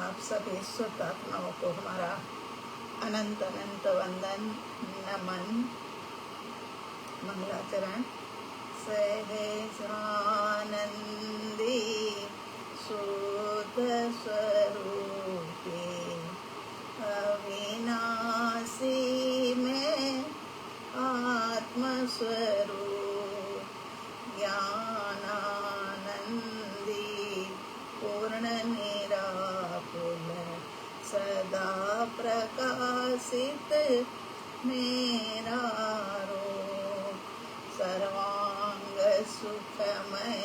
आप सभी शुद्ध आत्माओं को हमारा अनंत अनंत वंदन, नमन, मंगलाचरण। सहस्रानंदी शुद्ध स्वरूपे अविनाशी में आत्मस्वरूप ज्ञानानंदी पूर्ण निराकुल सदा प्रकाशित मेरा रूप सर्वांग सुखमय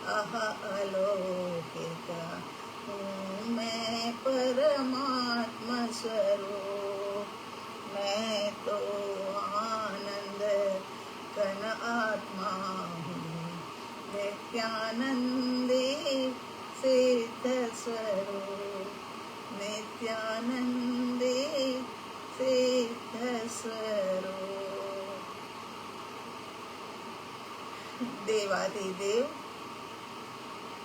अलौकिक हूँ मैं परमात्मा स्वरूप। मैं तो आनंद घन आत्मा हूँ नित्यानंदी सिद्ध स्वरूप नित्यानंदी सिद्ध स्वरूप। देवादिदेव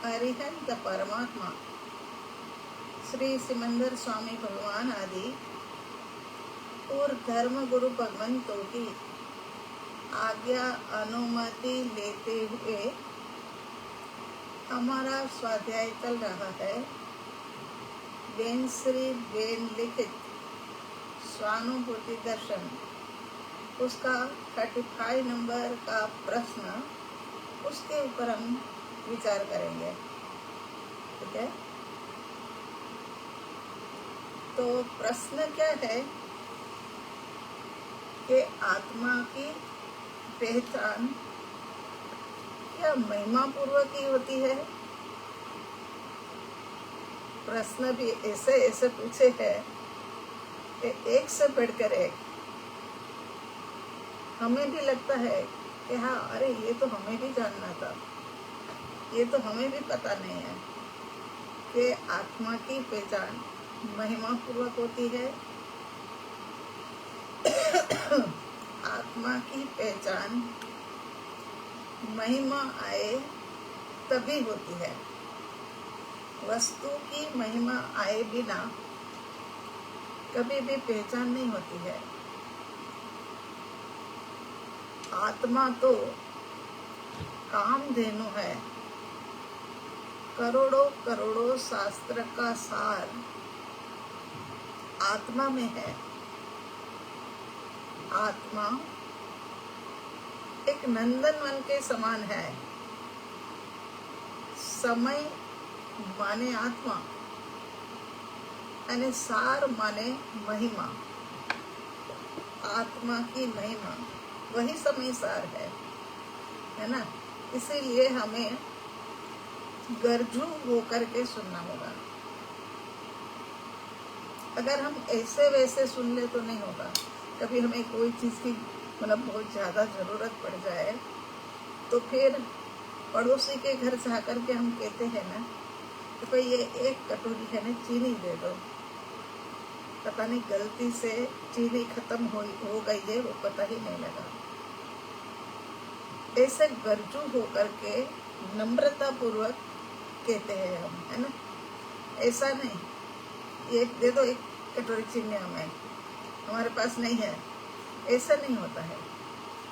अरिहंत परमात्मा श्री सिमंदर स्वामी भगवान आदि और धर्म गुरु भगवंतों की आज्ञा अनुमति लेते हुए हमारा स्वाध्याय चल रहा है। बेन श्री बेन लिखित स्वानुभूति दर्शन, उसका 35 नंबर का प्रश्न, उसके ऊपर हम विचार करेंगे। ठीक है, तो प्रश्न क्या है कि आत्मा की पहचान क्या महिमा पूर्वक ही होती है? प्रश्न भी ऐसे ऐसे पूछे हैं कि एक से बढ़कर एक। हमें भी लगता है कि हाँ, अरे ये तो हमें भी जानना था, ये तो हमें भी पता नहीं है कि आत्मा की पहचान महिमा पूर्वक होती है। आत्मा की पहचान महिमा आए तभी होती है। वस्तु की महिमा आए बिना कभी भी पहचान नहीं होती है। आत्मा तो कामधेनु है। करोड़ों करोड़ों शास्त्र का सार आत्मा में है। आत्मा एक नंदनवन के समान है। समय माने आत्मा, यानी सार माने महिमा। आत्मा की महिमा वही समय सार है ना। इसीलिए हमें गर्जू होकर के सुनना होगा। अगर हम ऐसे वैसे सुन ले तो नहीं होगा। कभी हमें कोई चीज़ की बहुत ज़्यादा ज़रूरत पड़ जाए तो फिर पड़ोसी के घर जा कर के हम कहते हैं ना कि भाई ये एक कटोरी है ना चीनी दे दो। पता नहीं गलती से चीनी खत्म हो गई है, वो पता ही नहीं लगा। ऐसे गर्जू होकर के नम्रता पूर्वक कहते हैं हम, है ना। ऐसा नहीं एक दे दो, एक कटोरी चीनी हमें, हमारे पास नहीं है, ऐसा नहीं होता है।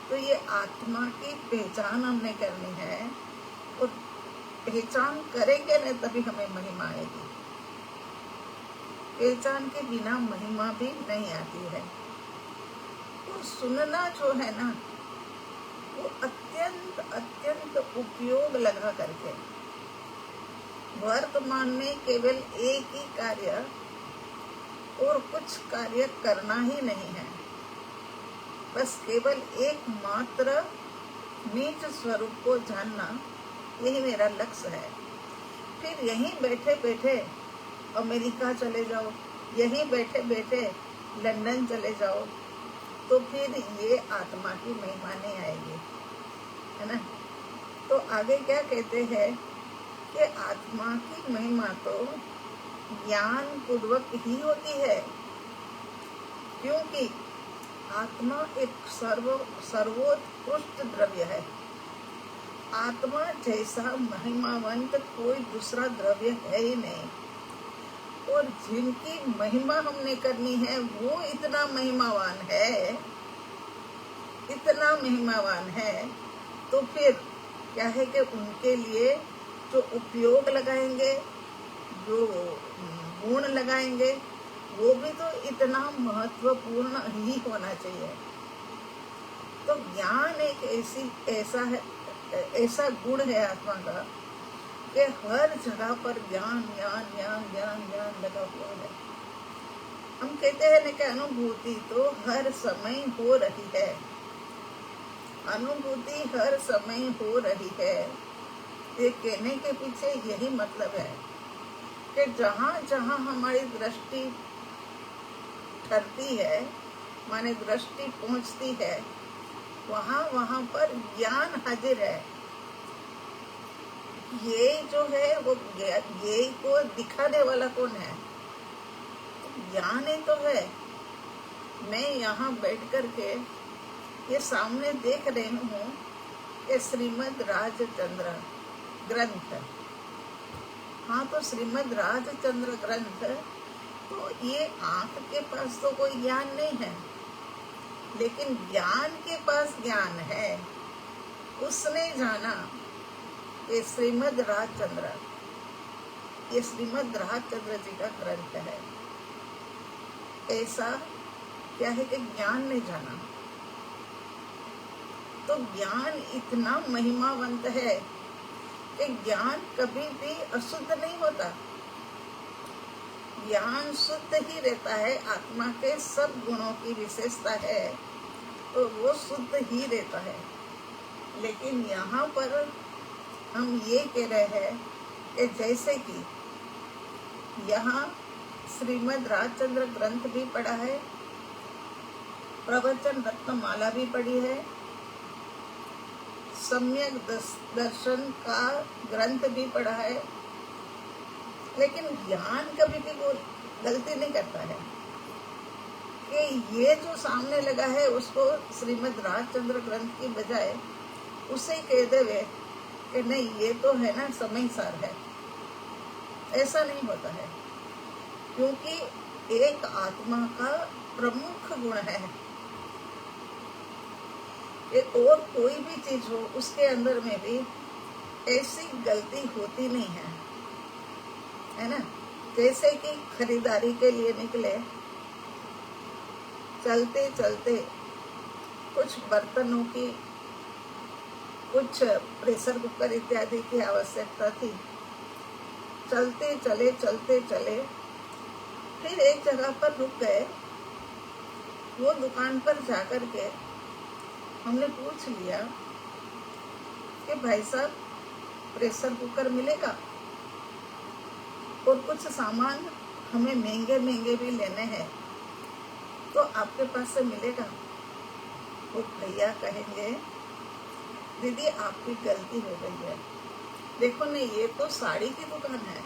तो ये आत्मा की पहचान हमने करनी है, और पहचान करेंगे ना तभी हमें महिमा आएगी। पहचान के बिना महिमा भी नहीं आती है। और सुनना जो है ना, वो अत्यंत अत्यंत उपयोग लगा करके वर्तमान में केवल एक ही कार्य और कुछ कार्य करना ही नहीं है। बस केवल एकमात्र नीच स्वरूप को जानना, यही मेरा लक्ष्य है। फिर यहीं बैठे बैठे अमेरिका चले जाओ, यहीं बैठे बैठे लंदन चले जाओ, तो फिर ये आत्मा की महिमा नहीं आएगी, है ना। तो आगे क्या कहते हैं कि आत्मा की महिमा तो ज्ञान पूर्वक ही होती है, क्योंकि आत्मा एक सर्वोत्कृष्ट द्रव्य है। आत्मा जैसा महिमावंत कोई दूसरा द्रव्य है ही नहीं। और जिनकी महिमा हमने करनी है वो इतना महिमावान है, इतना महिमावान है, तो फिर क्या है कि उनके लिए जो उपयोग लगाएंगे, जो गुण लगाएंगे, वो भी तो इतना महत्वपूर्ण ही होना चाहिए। तो ज्ञान एक ऐसा गुण है आत्मा का कि हर जगह पर ज्ञान ज्ञान ज्ञान ज्ञान ज्ञान लगा हुआ है। हम कहते हैं ना कि अनुभूति तो हर समय हो रही है, अनुभूति हर समय हो रही है। ये कहने के पीछे यही मतलब है कि जहाँ जहाँ हमारी दृष्टि ठहरती है, माने दृष्टि पहुँचती है, वहाँ वहाँ पर ज्ञान हाजिर है। ये जो है वो ये को दिखाने वाला कौन है? ज्ञान ही तो है। मैं यहाँ बैठ कर के ये सामने देख रही हूँ कि श्रीमद् राजचंद्र ग्रंथ, हाँ तो श्रीमद् राजचंद्र ग्रंथ, तो ये आंख के पास तो कोई ज्ञान नहीं है, लेकिन ज्ञान के पास ज्ञान है। उसने जाना ये श्रीमद् राजचंद्र, ये श्रीमद् राजचंद्र जी का ग्रंथ है। ऐसा क्या है कि ज्ञान ने जाना। तो ज्ञान इतना महिमावंत है कि ज्ञान कभी भी अशुद्ध नहीं होता, ज्ञान शुद्ध ही रहता है। आत्मा के सब गुणों की विशेषता है तो वो शुद्ध ही रहता है। लेकिन यहाँ पर हम ये कह रहे हैं कि जैसे कि यहाँ श्रीमद् राजचंद्र ग्रंथ भी पढ़ा है, प्रवचन रत्नमाला भी पढ़ी है, सम्यक दर्शन का ग्रंथ भी पढ़ा है, लेकिन ज्ञान कभी भी वो गलती नहीं करता है कि ये जो सामने लगा है उसको श्रीमद् राजचंद्र ग्रंथ की बजाय उसे कह देवे कि नहीं ये तो है ना समय सार है। ऐसा नहीं होता है, क्योंकि एक आत्मा का प्रमुख गुण है कि और कोई भी चीज हो उसके अंदर में भी ऐसी गलती होती नहीं है ना। जैसे कि खरीदारी के लिए निकले, चलते चलते कुछ बर्तनों की, कुछ प्रेशर कुकर इत्यादि की आवश्यकता थी। चलते चले फिर एक जगह पर रुक गए। वो दुकान पर जाकर के हमने पूछ लिया कि भाई साहब प्रेशर कुकर मिलेगा और कुछ सामान हमें महंगे महंगे भी लेने हैं, तो आपके पास से मिलेगा? वो भैया कहेंगे दीदी आपकी गलती हो गई है, देखो नहीं ये तो साड़ी की दुकान है।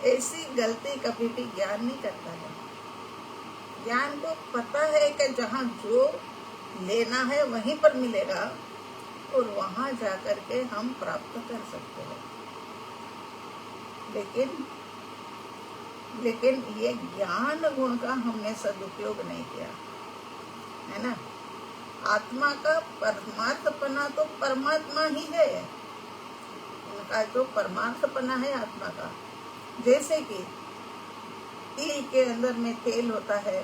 ऐसी गलती कभी भी ज्ञान नहीं करता है। ज्ञान को पता है कि जहाँ जो लेना है वहीं पर मिलेगा और वहां जाकर के हम प्राप्त कर सकते हैं। लेकिन ये ज्ञान गुण का हमने सदुपयोग नहीं किया है ना। आत्मा का परमार्थपना तो परमात्मा ही है, उनका जो परमार्थपना है आत्मा का। जैसे कि तिल के अंदर में तेल होता है,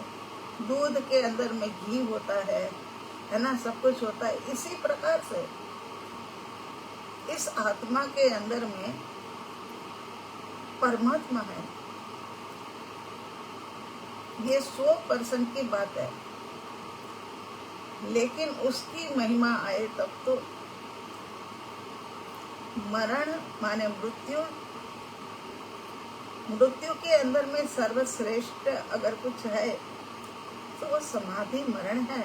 दूध के अंदर में घी होता है ना, सब कुछ होता है। इसी प्रकार से इस आत्मा के अंदर में परमात्मा है। ये 100% की बात है, लेकिन उसकी महिमा आए तब तो मरण माने मृत्यु के अंदर में सर्वश्रेष्ठ अगर कुछ है तो वो समाधि मरण है।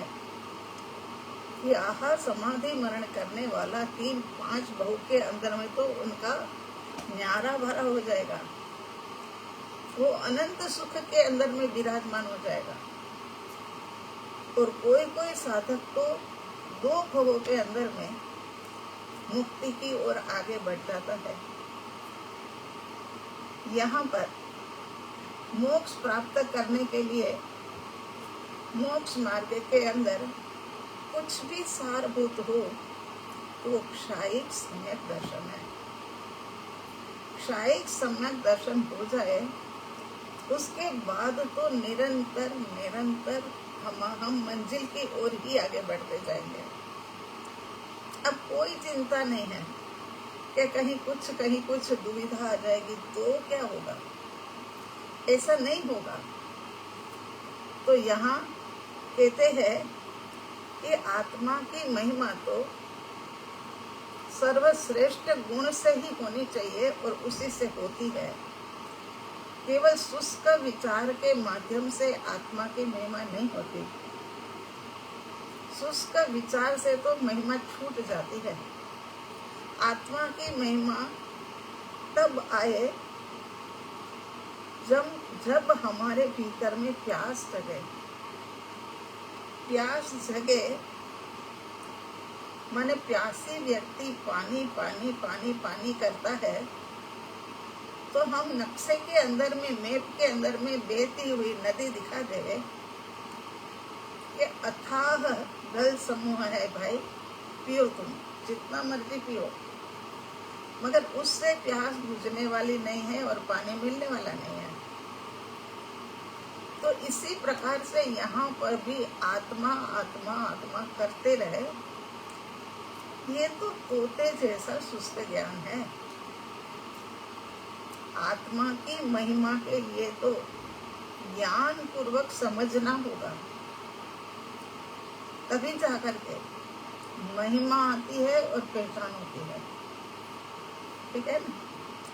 कि आहा समाधि मरण करने वाला 3-5 बहु के अंदर में तो उनका न्यारा भरा हो जाएगा, वो अनंत सुख के अंदर में विराजमान हो जाएगा। और कोई कोई साधक तो 2 भवों के अंदर में मुक्ति की ओर आगे बढ़ जाता है। यहाँ पर मोक्ष प्राप्त करने के लिए मोक्ष मार्ग के अंदर कुछ भी सारभूत हो तो वो क्षायिक सम्यक दर्शन है। क्षायिक सम्यक दर्शन हो जाए उसके बाद तो निरंतर निरंतर हम मंजिल की ओर ही आगे बढ़ते जाएंगे। अब कोई चिंता नहीं है कि कहीं कुछ दुविधा आ जाएगी तो क्या होगा, ऐसा नहीं होगा। तो यहाँ कहते हैं कि आत्मा की महिमा तो सर्वश्रेष्ठ गुण से ही होनी चाहिए और उसी से होती है। केवल शुष्क विचार के माध्यम से आत्मा की महिमा नहीं होती। शुष्क विचार से तो महिमा छूट जाती है। आत्मा की महिमा तब आए जब हमारे भीतर में प्यास जगे। प्यास जगे माने प्यासी व्यक्ति पानी पानी पानी पानी करता है तो हम नक्शे के अंदर में, मैप के अंदर में बहती हुई नदी दिखा देवे कि अथाह जल समूह है भाई, पियो तुम जितना मर्जी पियो, मगर उससे प्यास बुझने वाली नहीं है और पानी मिलने वाला नहीं है। तो इसी प्रकार से यहाँ पर भी आत्मा आत्मा आत्मा करते रहे, ये तो तोते जैसा शुष्क ज्ञान है। आत्मा की महिमा के लिए तो ज्ञान पूर्वक समझना होगा, तभी जाकर के महिमा आती है और पहचान होती है। ठीक है ना।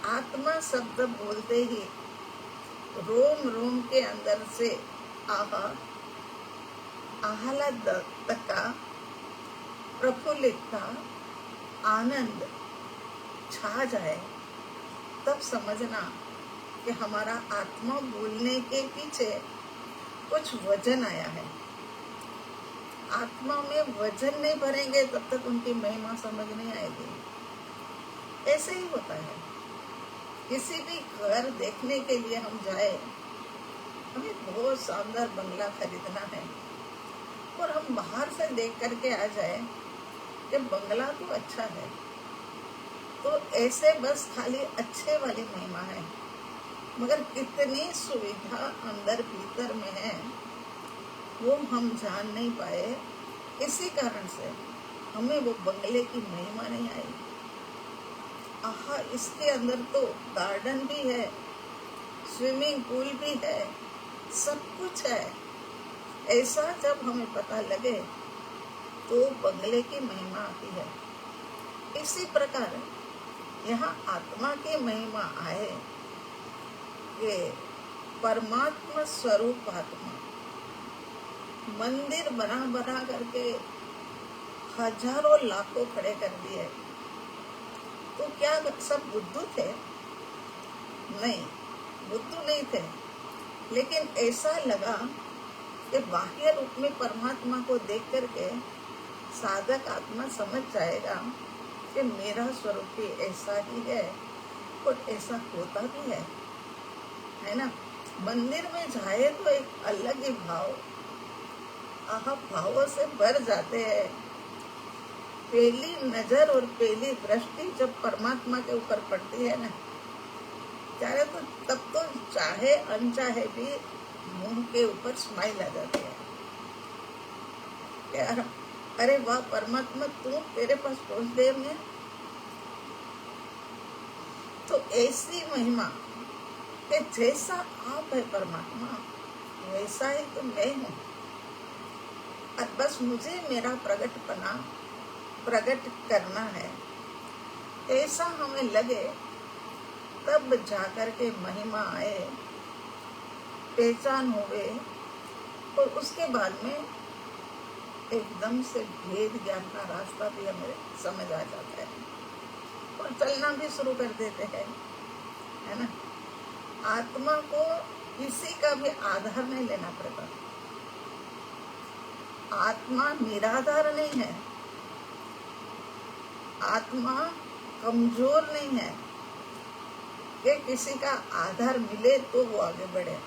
आत्मा शब्द बोलते ही रोम रोम के अंदर से आह्लादकता, प्रफुल्लितता, आनंद छा जाए, तब समझना कि हमारा आत्मा बोलने के पीछे कुछ वजन आया है। आत्मा में वजन नहीं भरेंगे तब तक उनकी महिमा समझ नहीं आएगी। ऐसे ही होता है। किसी भी घर देखने के लिए हम जाए, हमें बहुत शानदार बंगला खरीदना है और हम बाहर से देख करके आ जाए कि बंगला तो अच्छा है, तो ऐसे बस खाली अच्छे वाली महिमा है, मगर कितनी सुविधा अंदर भीतर में है वो हम जान नहीं पाए। इसी कारण से हमें वो बंगले की महिमा नहीं आई। आहा, इसके अंदर तो गार्डन भी है, स्विमिंग पूल भी है, सब कुछ है। ऐसा जब हमें पता लगे तो बंगले की महिमा आती है। इसी प्रकार यहाँ आत्मा की महिमा आए कि परमात्मा स्वरूप आत्मा मंदिर बना करके हजारों लाखों खड़े कर दिए, तो क्या सब बुद्धू थे? नहीं, बुद्धू नहीं थे, लेकिन ऐसा लगा कि बाह्य रूप में परमात्मा को देख करके साधक आत्मा समझ जाएगा कि मेरा स्वरूप भी ऐसा ही है और ऐसा होता भी है ना। मंदिर में जाए तो एक अलग ही भाव, भावों से भर जाते हैं। पहली नजर और पहली दृष्टि जब परमात्मा के ऊपर पड़ती है ना, चाहे तो तब तो चाहे अनचाहे भी मुंह के ऊपर स्माइल आ जाती है। यार, अरे वाह परमात्मा, तू तेरे पास पहुंच गए मैं। तो ऐसी महिमा कि जैसा आप है परमात्मा, वैसा ही तो मैं हूँ, और बस मुझे मेरा प्रगटपना प्रकट करना है, ऐसा हमें लगे, तब जाकर के महिमा आए, पहचान हुए, और उसके बाद में एकदम से भेद ज्ञान का रास्ता भी हमें समझ आ जाता है और चलना भी शुरू कर देते हैं, है ना। आत्मा को किसी का भी आधार नहीं लेना पड़ता। आत्मा निराधार नहीं है, आत्मा कमजोर नहीं है, कि किसी का आधार मिले तो वो आगे बढ़े,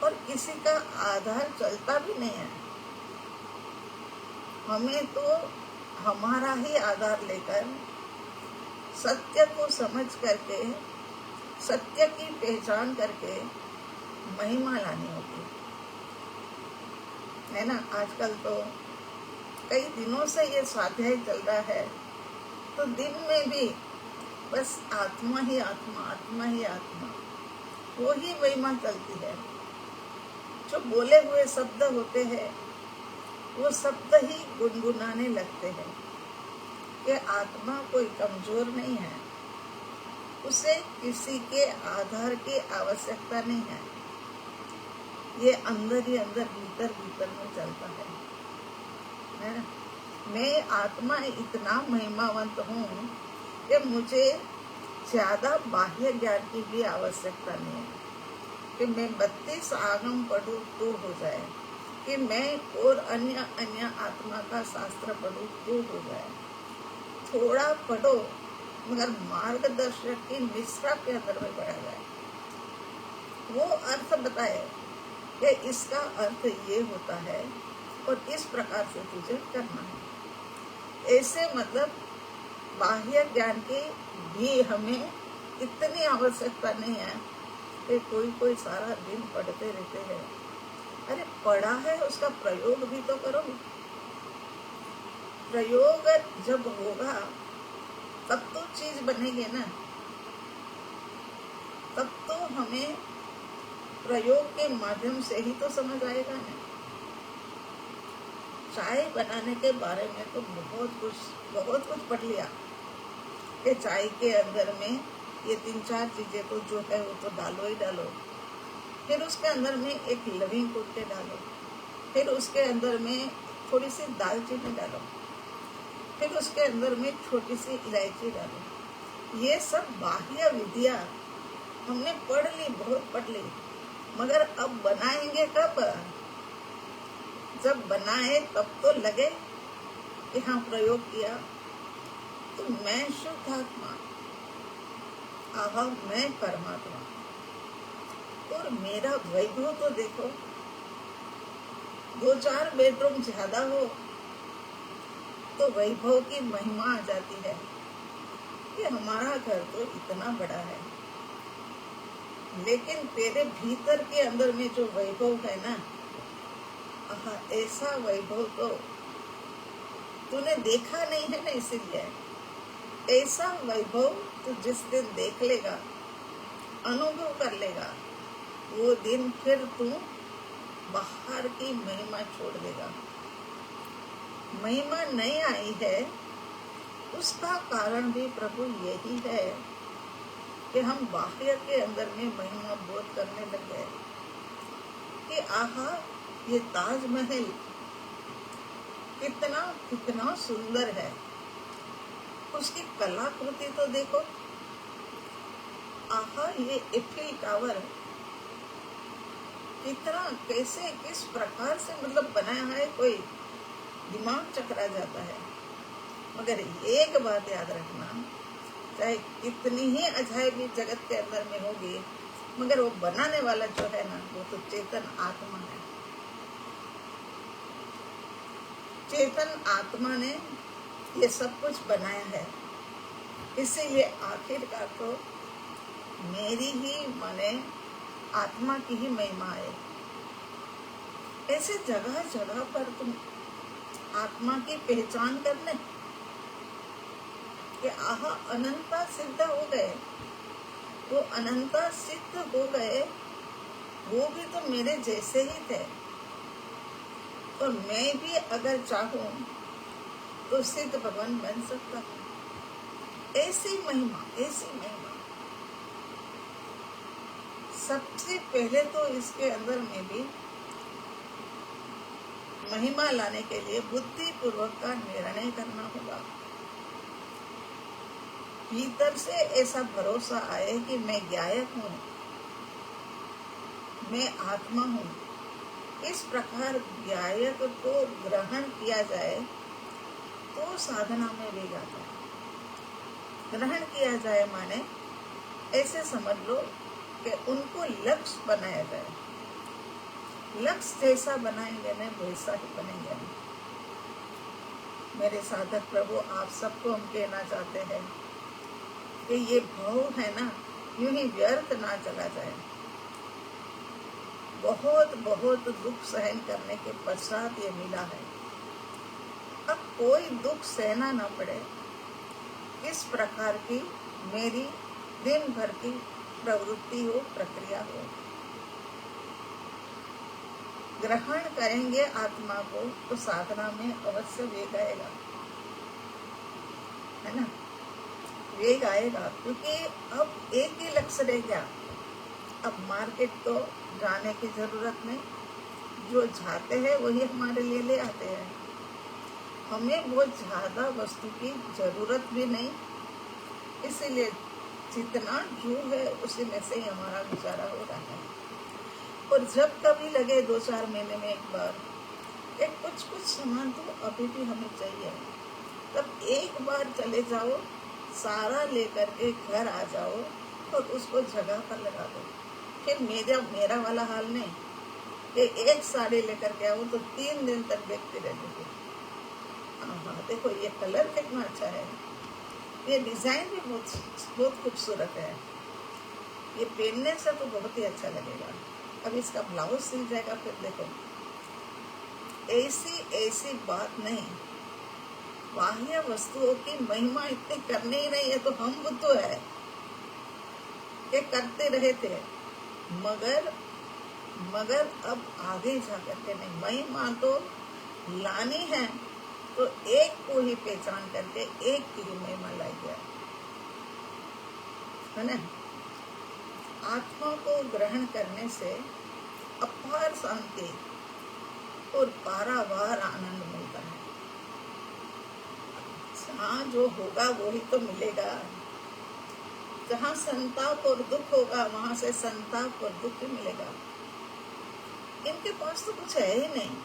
और किसी का आधार चलता भी नहीं है। हमें तो हमारा ही आधार लेकर सत्य को समझ करके, सत्य की पहचान करके महिमा लानी होगी, है ना। आजकल तो कई दिनों से ये स्वाध्याय चल रहा है, तो दिन में भी बस आत्मा ही आत्मा, आत्मा ही आत्मा, वो ही महिमा चलती है। जो बोले हुए शब्द होते हैं वो शब्द ही गुनगुनाने लगते हैं कि आत्मा कोई कमजोर नहीं है, उसे किसी के आधार की आवश्यकता नहीं है। ये अंदर ही अंदर, भीतर भीतर में चलता है ना। मैं आत्मा इतना महिमावंत हूँ कि मुझे ज्यादा बाह्य ज्ञान की भी आवश्यकता नहीं है कि मैं 32 आगम पढ़ूं तो हो जाए, कि मैं और अन्य अन्य आत्मा का शास्त्र पढ़ूं तो हो जाए। थोड़ा पढ़ो मगर मार्गदर्शक की निष्ठा के अंदर में पढ़ा जाए, वो अर्थ बताए कि इसका अर्थ ये होता है और इस प्रकार से तुझे करना है। ऐसे मतलब बाह्य ज्ञान की भी हमें इतनी आवश्यकता नहीं है कि कोई सारा दिन पढ़ते रहते हैं। अरे पढ़ा है उसका प्रयोग भी तो करो। प्रयोग जब होगा तब तो चीज बनेगी ना, तब तो हमें प्रयोग के माध्यम से ही तो समझ आएगा ना। चाय बनाने के बारे में तो बहुत कुछ पढ़ लिया कि चाय के अंदर में ये 3-4 चीजें तो जो है वो तो डालो ही डालो, फिर उसके अंदर में एक लविंग कूट के डालो, फिर उसके अंदर में थोड़ी सी दालचीनी डालो, फिर उसके अंदर में छोटी सी इलायची डालो। ये सब बाह्य विधिया हमने पढ़ ली, बहुत पढ़ ली, मगर अब बनाएंगे कब? जब बनाए तब तो लगे कि हाँ प्रयोग किया तो मैं शुद्ध आत्मा, आहा मैं परमात्मा, और मेरा वैभव तो देखो। 2-4 बेडरूम ज्यादा हो तो वैभव की महिमा आ जाती है कि हमारा घर तो इतना बड़ा है, लेकिन तेरे भीतर के अंदर में जो वैभव है ना, ऐसा वैभव तो तूने देखा नहीं है ना, इसीलिए ऐसा वैभव तू जिस दिन देख लेगा, अनुभव कर लेगा, वो दिन फिर तू बाहर की महिमा छोड़ देगा। महिमा नहीं आई है उसका कारण भी प्रभु यही है कि हम बाह्य के अंदर में महिमा बोध करने लग गए कि आहा ये ताजमहल कितना कितना सुंदर है, उसकी कलाकृति तो देखो। आहा ये एफिल टावर कितना, कैसे, किस प्रकार से मतलब बनाया है, कोई दिमाग चकरा जाता है। मगर एक बात याद रखना, चाहे कितनी ही अजायबी जगत के अंदर में होगी, मगर वो बनाने वाला जो है ना, वो तो चेतन आत्मा है। चेतन आत्मा ने ये सब कुछ बनाया है, इसीलिए आखिरकार तो मेरी ही माने आत्मा की ही महिमा है। ऐसे जगह जगह पर तुम आत्मा की पहचान करने कि आहा अनंता सिद्ध हो गए, वो अनंता सिद्ध हो गए, वो भी तो मेरे जैसे ही थे, और मैं भी अगर चाहूं तो सिद्ध भगवान बन सकता हूं। ऐसी महिमा, ऐसी महिमा। सबसे पहले तो इसके अंदर में भी महिमा लाने के लिए बुद्धि पूर्वक का निर्णय करना होगा। भीतर से ऐसा भरोसा आए कि मैं ज्ञायक हूँ, मैं आत्मा हूँ। इस प्रकार ज्ञायक को ग्रहण किया जाए तो साधना में वेग आता है। ग्रहण किया जाए माने ऐसे समझ लो कि उनको लक्ष्य बनाया जाए। लक्ष्य जैसा बनाएंगे ना वैसा ही बनेंगे। मेरे साधक प्रभु, आप सबको हम कहना चाहते हैं कि ये भाव है ना, यूं ही व्यर्थ ना चला जाए। बहुत बहुत दुख सहन करने के पश्चात ये मिला है। अब कोई दुख सहना न पड़े, इस प्रकार की मेरी दिन भर की प्रवृत्ति हो, प्रक्रिया हो। ग्रहण करेंगे आत्मा को तो साधना में अवश्य वेग आएगा, है ना, वेग आएगा। क्योंकि अब एक ही लक्ष्य रह गया। अब मार्केट तो जाने की जरूरत नहीं, जो चाहते हैं वही हमारे लिए ले आते हैं। हमें बहुत ज्यादा वस्तु की जरूरत भी नहीं, इसीलिए जितना जो है उसी में से ही हमारा गुजारा हो रहा है। और जब कभी लगे 2-4 महीने में एक बार एक कुछ सामान तो अभी भी हमें चाहिए, तब एक बार चले जाओ, सारा लेकर के घर आ जाओ और उसको जगह पर लगा दो। फिर मेरा वाला हाल नहीं कि एक साड़ी लेकर के आओ तो 3 दिन तक देखते रहते। हाँ, देखो ये कलर कितना अच्छा है, ये डिजाइन भी बहुत खूबसूरत है, ये पहनने से तो बहुत ही अच्छा लगेगा। अब इसका ब्लाउज सिल जाएगा, फिर देखो ऐसी बात नहीं। बाह्य वस्तुओं की महिमा इतनी करनी ही नहीं है, तो हम बुद्धू है ये करते रहे थे, मगर अब आगे जा करके नहीं, महिमा तो लानी है तो एक को ही पहचान करके एक की ही महिमा लाई जाए, है ना। आत्मा को ग्रहण करने से अपार शांति और पारावार आनंद मिलता है। जहाँ जो होगा वही तो मिलेगा। जहाँ संताप और दुख होगा वहां से संताप और दुख ही मिलेगा। इनके पास तो कुछ है ही नहीं,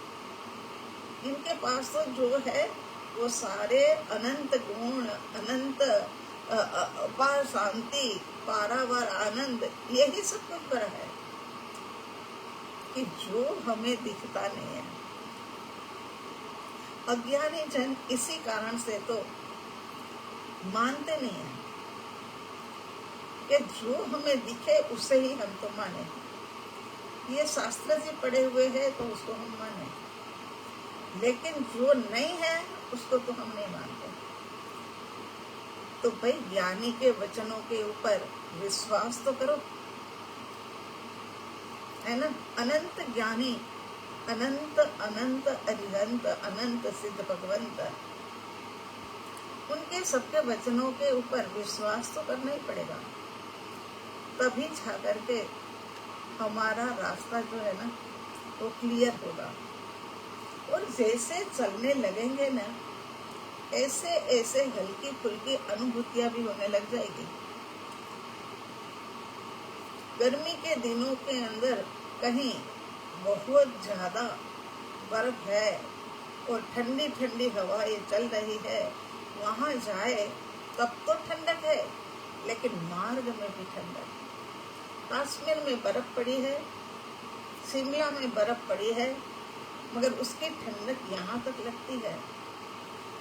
इनके पास तो जो है वो सारे अनंत गुण, अनंत अपार शांति, पारावार आनंद, यही सब कुछ पर है कि जो हमें दिखता नहीं है। अज्ञानी जन इसी कारण से तो मानते नहीं है कि जो हमें दिखे उसे ही हम तो माने। ये शास्त्र जी पढ़े हुए हैं तो उसको हम माने, लेकिन जो नहीं है उसको तो हम नहीं मानते। तो भाई ज्ञानी के वचनों के ऊपर विश्वास तो करो, है ना। अनंत ज्ञानी, अनंत अनंत अरिहंत, अनंत सिद्ध भगवंत, उनके सबके वचनों के ऊपर विश्वास तो करना ही पड़ेगा, तभी जा करके हमारा रास्ता जो है ना वो क्लियर होगा। और जैसे चलने लगेंगे ना, ऐसे ऐसे हल्की फुल्की अनुभूतियां भी होने लग जाएगी। गर्मी के दिनों के अंदर कहीं बहुत ज्यादा बर्फ है और ठंडी ठंडी हवाएं चल रही है, वहां जाए तब तो ठंडक है, लेकिन मार्ग में भी ठंडक। कश्मीर में बर्फ पड़ी है, शिमला में बर्फ पड़ी है, मगर उसकी ठंडक यहाँ तक लगती है।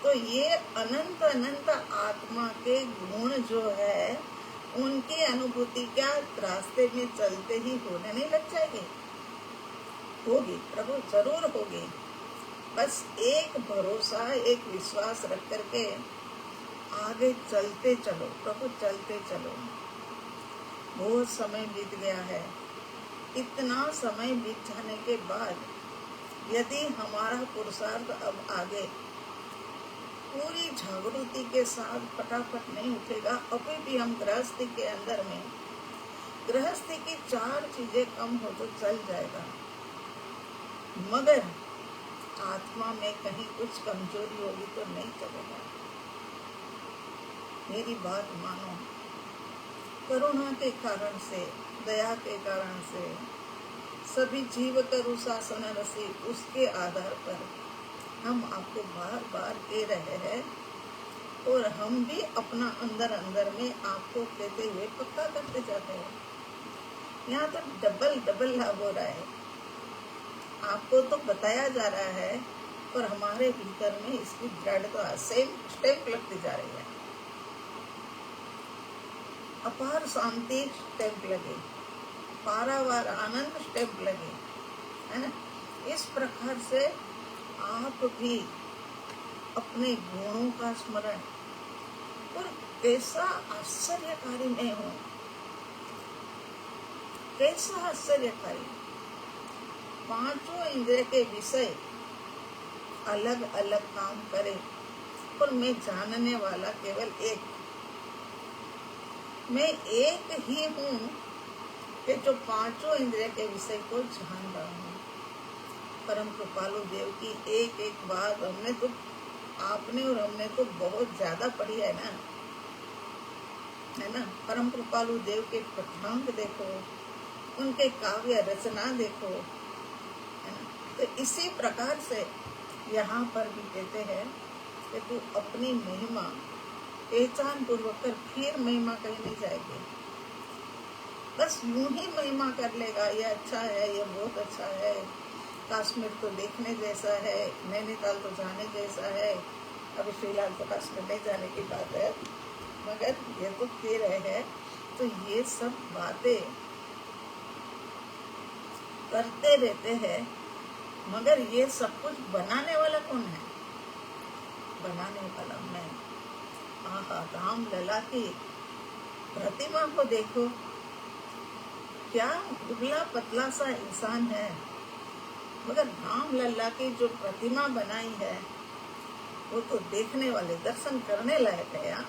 तो ये अनंत अनंत आत्मा के गुण जो है, उनकी अनुभूति क्या रास्ते में चलते ही होने नहीं लग जाएगी? होगी प्रभु, जरूर होगी। बस एक भरोसा, एक विश्वास रख करके आगे चलते चलो प्रभु, चलते चलो। बहुत समय बीत गया है। इतना समय बीत जाने के बाद यदि हमारा पुरुषार्थ अब आगे पूरी जागृति के साथ फटाफट नहीं उठेगा, अभी भी हम गृहस्थी के अंदर में, गृहस्थी की 4 चीजें कम हो तो चल जाएगा, मगर आत्मा में कहीं कुछ कमजोरी होगी तो नहीं चलेगा। मेरी बात मानो, करुणा के कारण से, दया के कारण से, सभी जीव करु शासन रसी, उसके आधार पर हम आपको बार बार कह रहे हैं और हम भी अपना अंदर अंदर में आपको कहते हुए पक्का करते जाते हैं। यहाँ तो डबल डबल लाभ हो रहा है। आपको तो बताया जा रहा है और हमारे भीतर में इसकी दृढ़ता सेम स्टेप लगती जा रही है। अपार शांति स्टेप लगे, पारावार आनंद स्टेप लगे, है ना। इस प्रकार से आप भी अपने गुणों का स्मरण, और कैसा आश्चर्यकारी मैं हूँ, कैसा आश्चर्यकारी। पांचों इंद्रिय के विषय अलग अलग काम करे और मैं जानने वाला केवल एक, मैं एक ही हूँ कि जो पांचों इंद्रिय के विषय को जान रहा हूँ। परम कृपालु देव की एक एक बात हमने तो, आपने और हमने तो बहुत ज्यादा पढ़ी है ना। परम कृपालु देव के पठांग देखो, उनके काव्य रचना देखो, है ना। तो इसी प्रकार से यहाँ पर भी कहते हैं कि तू अपनी महिमा पहचान पूर्वक कर, फिर महिमा कहीं नहीं जाएगी। बस यूं ही महिमा कर लेगा, ये अच्छा है, ये बहुत अच्छा है, कश्मीर तो देखने जैसा है, नैनीताल तो जाने जैसा है। अभी फिलहाल तो कश्मीर नहीं जाने की बात है, मगर ये तो कह रहे हैं। तो ये सब बातें करते रहते हैं, मगर ये सब कुछ बनाने वाला कौन है? बनाने वाला मैं। आहा, राम लला की प्रतिमा को देखो, क्या दुबला पतला सा इंसान है, मगर राम लला की जो प्रतिमा बनाई है वो तो देखने वाले, दर्शन करने लायक है यार।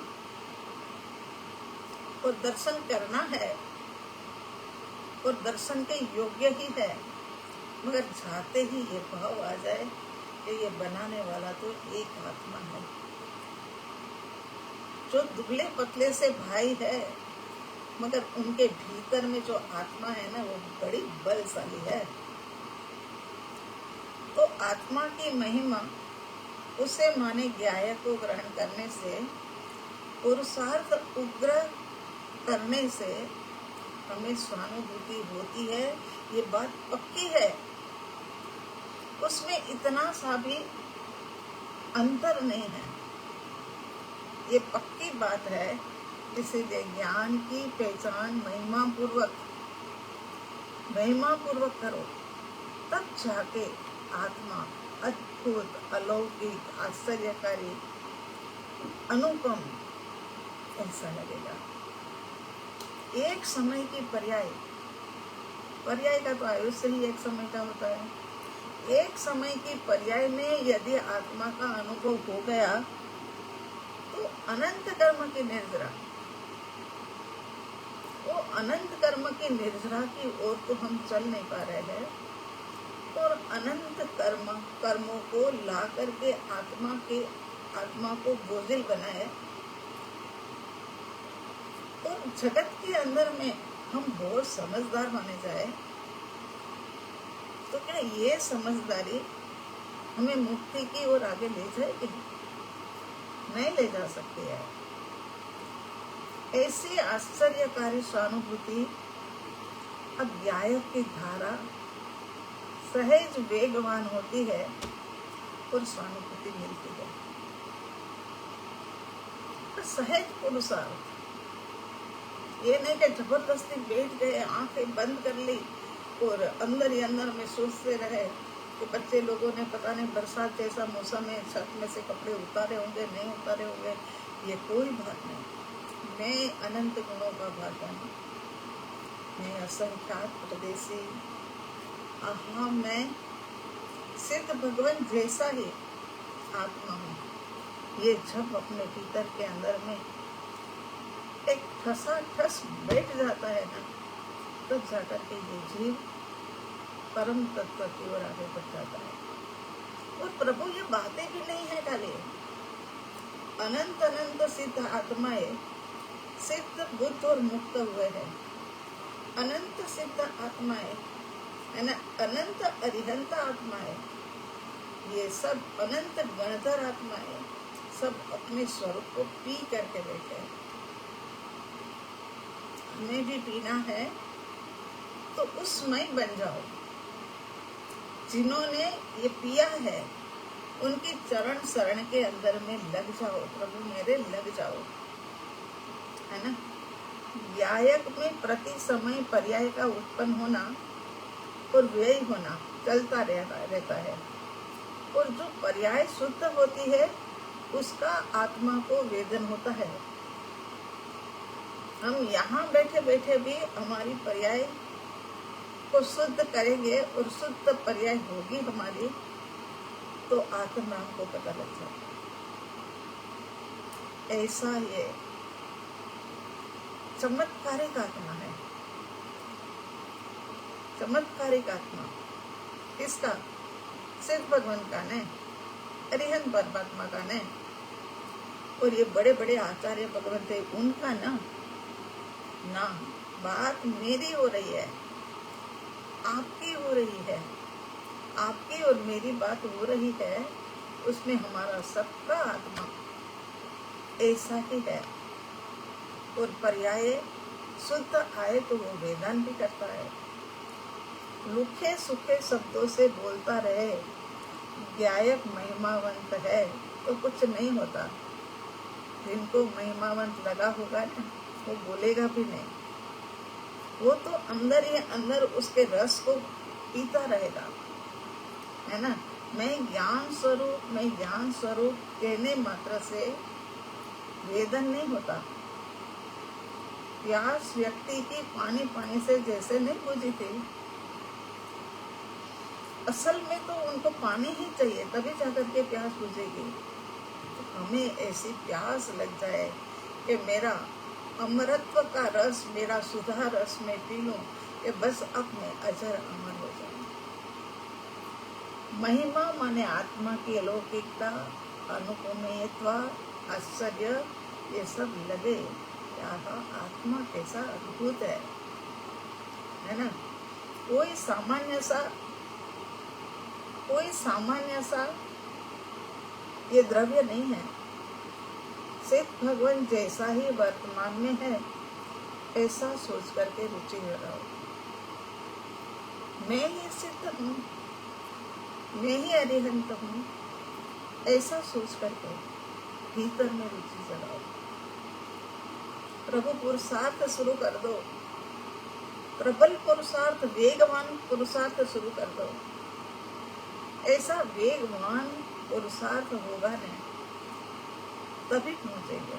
और दर्शन करना है और दर्शन के योग्य ही है, मगर चाहते ही ये भाव आ जाए कि ये बनाने वाला तो एक आत्मा है। जो दुबले पतले से भाई है, मगर उनके भीतर में जो आत्मा है ना, वो बड़ी बलशाली है। तो आत्मा की महिमा उसे माने ज्ञाय को ग्रहण करने से, पुरुषार्थ उग्र करने से हमें स्वानुभूति होती है, ये बात पक्की है। उसमें इतना सा भी अंतर नहीं है, ये पक्की बात है। इसीलिए ज्ञान की पहचान महिमा पूर्वक करो, तब जाके आत्मा अद्भुत, अलौकिक, आश्चर्यकारी, अनुपम ऐसा लगेगा। एक समय की पर्याय का तो आयुष्य ही एक समय का होता है। एक समय की पर्याय में यदि आत्मा का अनुभव हो गया तो अनंत कर्म की निर्जरा, वो अनंत कर्म की निर्जरा की ओर तो हम चल नहीं पा रहे हैं। और अनंत कर्मों को ला करके आत्मा को बोझिल बनाए, और जगत के अंदर में हम बहुत समझदार माने जाए, तो क्या ये समझदारी हमें मुक्ति की ओर आगे ले जाएगी? नहीं ले जा सकती है। ऐसी आश्चर्यकारी स्वानुभूति अज्ञाय की धारा सहज वेगवान होती है और स्वानुभूति मिलती है। तो सहज पुरुषार्थ, ये नहीं कि जबरदस्ती बैठ गए, आंखें बंद कर ली और अंदर ही अंदर में सोचते रहे कि बच्चे लोगों ने पता नहीं बरसात जैसा मौसम है, छत में से कपड़े उतारे होंगे, नहीं उतारे होंगे, ये कोई बात नहीं। मैं अनंत गुणों का भाजन, मैं असंख्यात प्रदेशी, आहा, मैं सिद्ध भगवान जैसा ही आत्मा हूँ। ये जब अपने भीतर के अंदर में एक ठस बैठ जाता है ना, तब तो जाकर के ये जीव परम तत्व की ओर आगे बढ़ जाता है। और प्रभु ये बातें भी नहीं है खाली, अनंत सिद्ध आत्माएं सिद्ध बुद्ध और मुक्त हुए हैं। अनंत सिद्ध आत्माएं है ना, अनंत अरिहंत आत्माएं, ये सब अनंत गणधर आत्माएं सब अपने स्वरूप को पी करके बैठे हैं। हमें भी पीना है तो उसमय बन जाओ। जिन्होंने ये पिया है उनकी चरण शरण के अंदर में लग जाओ, प्रभु मेरे लग जाओ, है ना। यायक में प्रति समय पर्याय का उत्पन्न होना और व्यय होना चलता रहता है, और जो पर्याय शुद्ध होती है उसका आत्मा को वेदन होता है। हम यहाँ बैठे बैठे भी हमारी पर्याय को शुद्ध करेंगे और शुद्ध पर्याय होगी हमारी, तो आत्मा को पता लग जाएगा। ऐसा ये चमत्कारिक आत्मा है, चमत्कारिक आत्मा। किसका? सिर्फ भगवान का नहीं, अरिहंत परमात्मा का नहीं। और ये बड़े बड़े आचार्य भगवान थे उनका ना बात मेरी हो रही है, आपकी हो रही है, आपकी और मेरी बात हो रही है, उसमें हमारा सबका आत्मा ऐसा ही है। और पर्याय शुद्ध आए तो वो वेदांत भी करता है। लुखे सुखे शब्दों से बोलता रहे, गायक महिमावंत है तो कुछ नहीं होता। जिनको महिमावंत लगा होगा ना, वो बोलेगा भी नहीं, वो तो अंदर ही अंदर उसके रस को पीता रहेगा, है ना। मैं ज्ञान स्वरूप कहने मात्र से वेदन नहीं होता। प्यास व्यक्ति की पानी से जैसे नहीं बुझी थी, असल में तो उनको पानी ही चाहिए, तभी जाकर के प्यास बुझेगी। तो हमें ऐसी प्यास लग जाए कि मेरा अमरत्व का रस, मेरा सुधा रस में पी लूं, कि बस अब मैं अजर अमर हो जाऊं। महिमा माने आत्मा की अलौकिकता, अनुपमेयत्व, आश्चर्य, ये सब लगे यहाँ आत्मा कैसा अद्भुत है ना। कोई सामान्य सा ये द्रव्य नहीं है। सिर्फ भगवान जैसा ही वर्तमान में है ऐसा सोच करके रुचि लगाओ। मैं ही सिद्ध हूँ, मैं ही अरिहंत हूँ, ऐसा सोच करके भीतर में रुचि जगाओ। प्रभु पुरुषार्थ शुरू कर दो, प्रबल पुरुषार्थ, वेगवान पुरुषार्थ शुरू कर दो। ऐसा वेगवान पुरुषार्थ होगा नहीं, तभी पहुंचेंगे।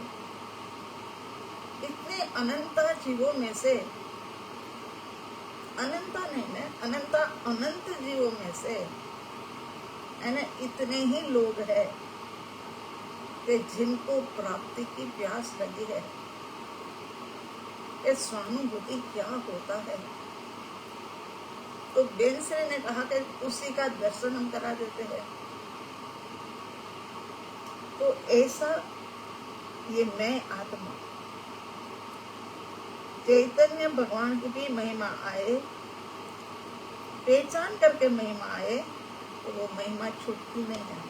इतने अनंता जीवों में से, अनंता नहीं ना, अनंत जीवों में से, है ना, इतने ही लोग हैं कि जिनको प्राप्ति की प्यास लगी है। ये स्वानुभूति क्या होता है? तो बेंसरे ने कहा कि उसी का दर्शन हम करा देते हैं। तो ऐसा ये मैं आत्मा, चैतन्य भगवान की भी महिमा आए, पहचान करके महिमा आए, तो वो महिमा छूटती नहीं है।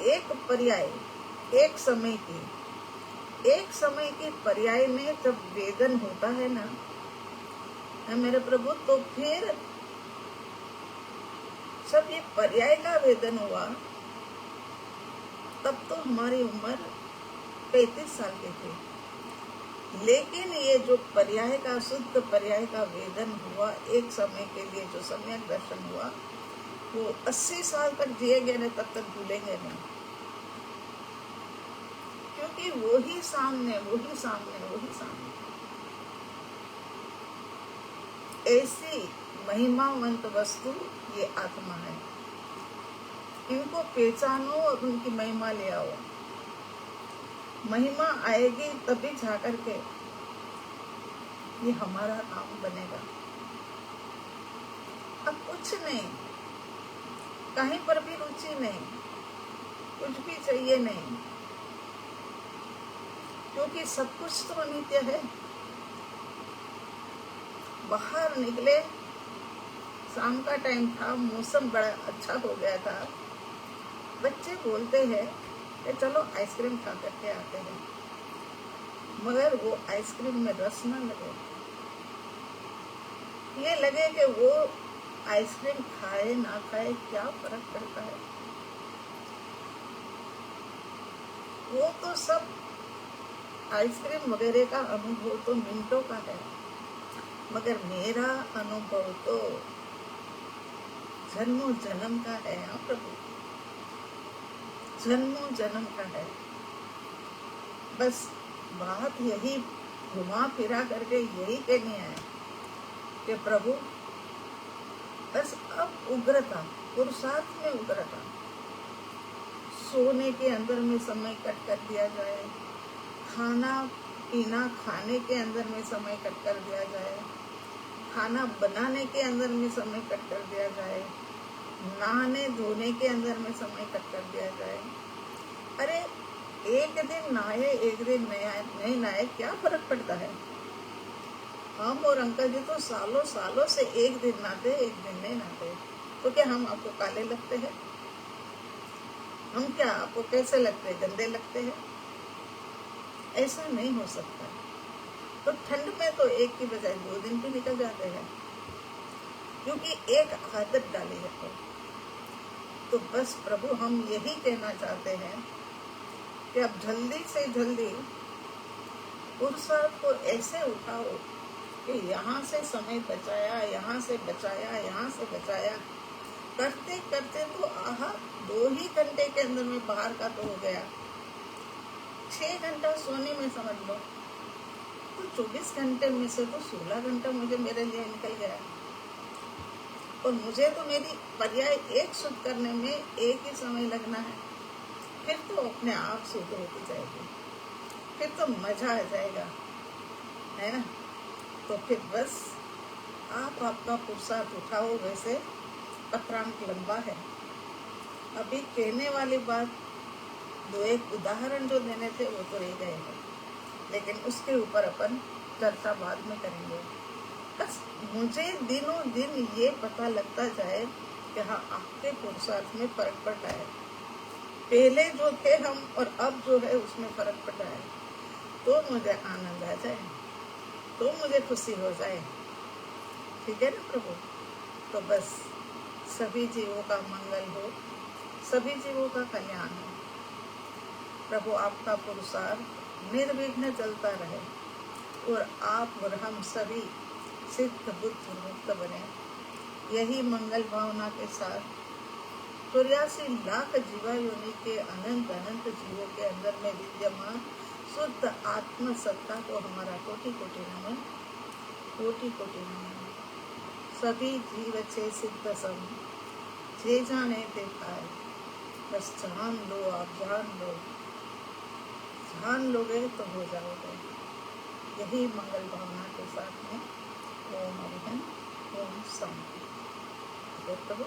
एक पर्याय, एक समय की पर्याय में जब वेदन होता है ना, मेरे प्रभु, तो फिर जब ये पर्याय का वेदन हुआ तब तो हमारी उम्र 35 साल की थी। लेकिन ये जो पर्याय का, शुद्ध पर्याय का वेदन हुआ, एक समय के लिए जो सम्यक दर्शन हुआ, वो 80 साल तक जिएंगे नहीं, तब तक भूलेंगे नहीं। क्योंकि वही सामने ऐसी महिमावंत वस्तु ये आत्मा है। इनको पहचानो और उनकी महिमा ले आओ। महिमा आएगी तभी जाकर के ये हमारा काम बनेगा। अब कुछ नहीं, कहीं पर भी रुचि नहीं, कुछ भी चाहिए नहीं, क्योंकि सब कुछ तो अनित्य है। बाहर निकले, शाम का टाइम था, मौसम बड़ा अच्छा हो गया था, बच्चे बोलते हैं कि चलो आइसक्रीम खा करके आते हैं, मगर वो आइसक्रीम में रस ना लगे, ये लगे कि वो आइसक्रीम खाए ना खाए क्या फर्क पड़ता है। वो तो सब आइसक्रीम वगैरह का अनुभव तो मिनटों का है, मगर मेरा अनुभव तो जन्मों जन्म का है। हाँ प्रभु, जन्मों जन्म का है। बस बात यही घुमा फिरा करके यही कहनी है कि प्रभु बस अब उग्रता, पुरुषार्थ में उग्रता, सोने के अंदर में समय कट कर दिया जाए, खाना पीना खाने के अंदर में समय कट कर दिया जाए, खाना बनाने के अंदर में समय कट कर दिया जाए, नहाने धोने के अंदर में समय कट कर दिया जाए। अरे एक दिन नहाए एक दिन नहीं नहाए क्या फर्क पड़ता है। हम और अंकल जी तो सालों सालों से एक दिन नहाते एक दिन नहीं नहाते, तो क्या हम आपको काले लगते हैं? हम क्या आपको कैसे लगते हैं? गंदे लगते हैं? ऐसा नहीं हो सकता। तो ठंड में तो एक की बजाय 2 दिन भी निकल जाते हैं, क्योंकि एक आदत डाली है। तो बस प्रभु हम यही कहना चाहते हैं कि अब जल्दी से जल्दी पुरुषार्थ को ऐसे उठाओ कि यहाँ से समय बचाया, यहाँ से बचाया, यहाँ से बचाया, करते करते तो 2 ही घंटे के अंदर में बाहर का तो हो गया। 6 घंटा सोने में समझ लो, तो 24 घंटे में से तो 16 घंटा मुझे मेरे लिए निकल गया। और मुझे तो मेरी पर्याय एक शुद्ध करने में एक ही समय लगना है, फिर तो अपने आप शुद्ध होती जाएगी, फिर तो मजा आ जाएगा, है ना। तो फिर बस आप आपका पुरुषार्थ उठाओ। वैसे पत्रांक लंबा है, अभी कहने वाली बात 2-1 उदाहरण जो देने थे वो तो रह गए हैं, लेकिन उसके ऊपर अपन चर्चा बाद में करेंगे। बस मुझे दिनों दिन ये पता लगता जाए कि हाँ आपके पुरुषार्थ में फर्क पड़ रहा है, पहले जो थे हम और अब जो है उसमें फर्क पड़ रहा है, तो मुझे आनंद आ जाए, तो मुझे खुशी हो जाए। ठीक है ना प्रभु। तो बस सभी जीवों का मंगल हो, सभी जीवों का कल्याण हो। प्रभु आपका पुरुषार्थ निर्विघ्न चलता रहे और आप और हम सभी सिद्ध बुद्ध मुक्त बने। यही मंगल भावना के साथ 84 लाख जीवा योनि के अनंत अनंत जीवों के अंदर में विद्यमान शुद्ध आत्म सत्ता को हमारा कोटि कोटि नमन, कोटि कोटि नमन। सभी जीव छे सिद्ध सम जे जाने ते पाए। बस जान लो, आप जान लोगे तो हो जाओगे। यही मंगल भावना के साथ में ओम हरिहन ओम शांति। प्रभु